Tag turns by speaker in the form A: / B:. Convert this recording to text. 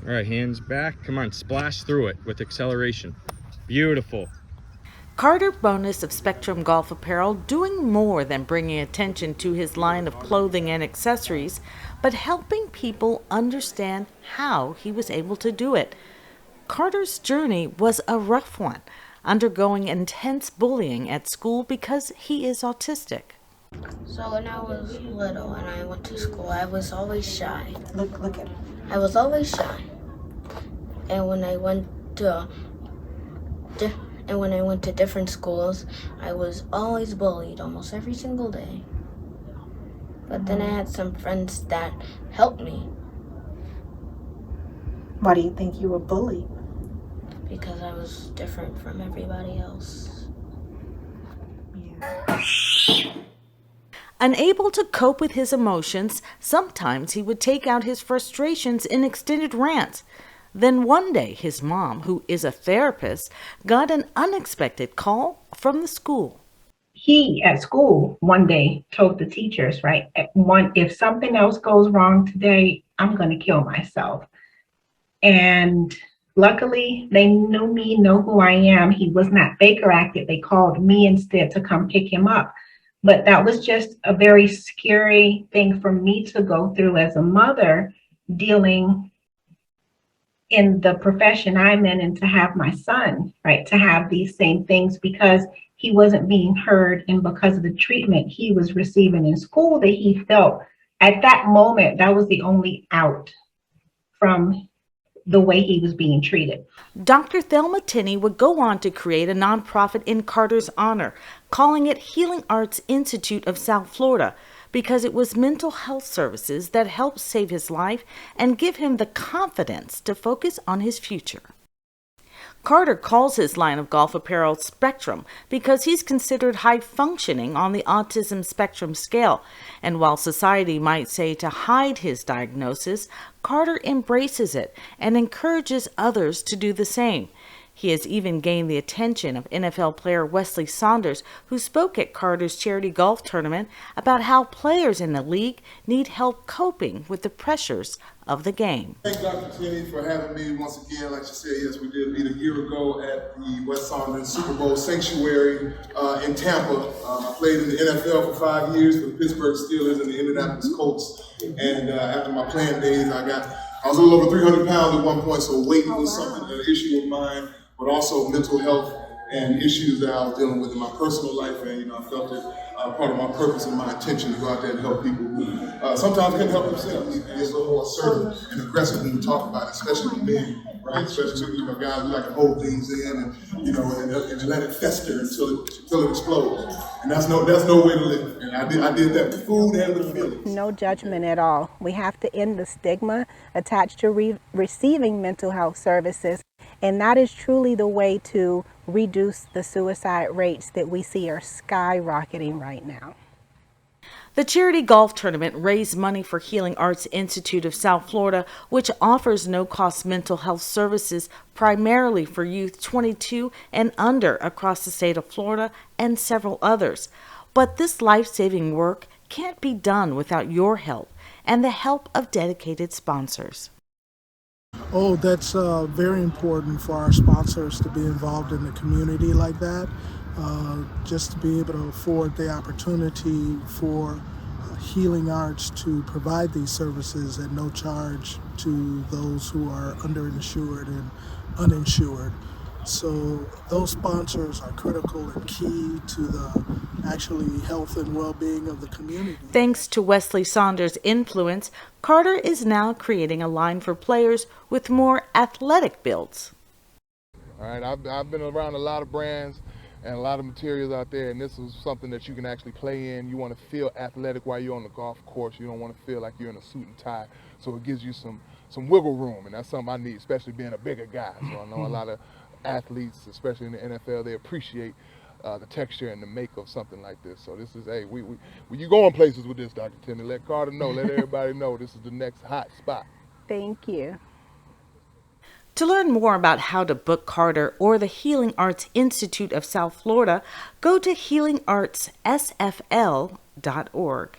A: All right, hands back. Come on, splash through it with acceleration. Beautiful.
B: Carter Bonas of Spectrum Golf Apparel doing more than bringing attention to his line of clothing and accessories, but helping people understand how he was able to do it. Carter's journey was a rough one, undergoing intense bullying at school because he is autistic.
C: So when I was little and I went to school, I was always shy.
D: Look at him.
C: I was always shy. And when I went to different schools, I was always bullied almost every single day. But then I had some friends that helped me.
D: Why do you think you were bullied?
C: Because I was different from everybody else.
D: Yeah.
B: Unable to cope with his emotions, sometimes he would take out his frustrations in extended rants. Then one day, his mom, who is a therapist, got an unexpected call from the school.
E: He, at school, one day told the teachers, right, if something else goes wrong today, I'm going to kill myself. And luckily, they knew me, know who I am. He was not Baker acted. They called me instead to come pick him up. But that was just a very scary thing for me to go through as a mother, dealing in the profession I'm in, and to have my son, right, to have these same things because he wasn't being heard, and because of the treatment he was receiving in school, that he felt at that moment that was the only out from the way he was being treated.
B: Dr. Thelma Tinney would go on to create a nonprofit in Carter's honor, calling it Healing Arts Institute of South Florida, because it was mental health services that helped save his life and give him the confidence to focus on his future. Carter calls his line of golf apparel Spectrum because he's considered high functioning on the autism spectrum scale. And while society might say to hide his diagnosis, Carter embraces it and encourages others to do the same. He has even gained the attention of NFL player Wesley Saunders, who spoke at Carter's charity golf tournament about how players in the league need help coping with the pressures of the game.
F: Thank Dr. Tinney for having me once again. Like she said, yes, we did meet a year ago at the West Saunders Super Bowl Sanctuary in Tampa. I played in the NFL for 5 years for the Pittsburgh Steelers and the Indianapolis Colts. And after my playing days, I was a little over 300 pounds at one point, so weight was an issue of mine, but also mental health and issues that I was dealing with in my personal life. And I felt it part of my purpose and my intention to go out there and help people who sometimes couldn't help themselves. And it's a little more assertive and aggressive when we talk about it, especially with men, right? Especially guys who like to hold things in and let it fester until it explodes. And that's no way to live. And I did that with food and with feelings.
G: No judgment at all. We have to end the stigma attached to receiving mental health services. And that is truly the way to reduce the suicide rates that we see are skyrocketing right now.
B: The charity golf tournament raised money for Healing Arts Institute of South Florida, which offers no-cost mental health services primarily for youth 22 and under across the state of Florida and several others. But this life-saving work can't be done without your help and the help of dedicated sponsors.
H: Oh, that's very important for our sponsors to be involved in the community like that. Just to be able to afford the opportunity for Healing Arts to provide these services at no charge to those who are underinsured and uninsured. So those sponsors are critical and key to the actually health and well-being of the community.
B: Thanks to Wesley Saunders' influence, Carter is now creating a line for players with more athletic builds.
I: All right, I've been around a lot of brands and a lot of materials out there, and this is something that you can actually play in. You want to feel athletic while you're on the golf course. You don't want to feel like you're in a suit and tie. So it gives you some wiggle room, and that's something I need, especially being a bigger guy. So I know a lot of athletes, especially in the NFL, they appreciate the texture and the make of something like this. So this is, hey, when you going places with this, Dr. Tinney, let Carter know, let everybody know this is the next hot spot.
G: Thank you.
B: To learn more about how to book Carter or the Healing Arts Institute of South Florida, go to healingartssfl.org.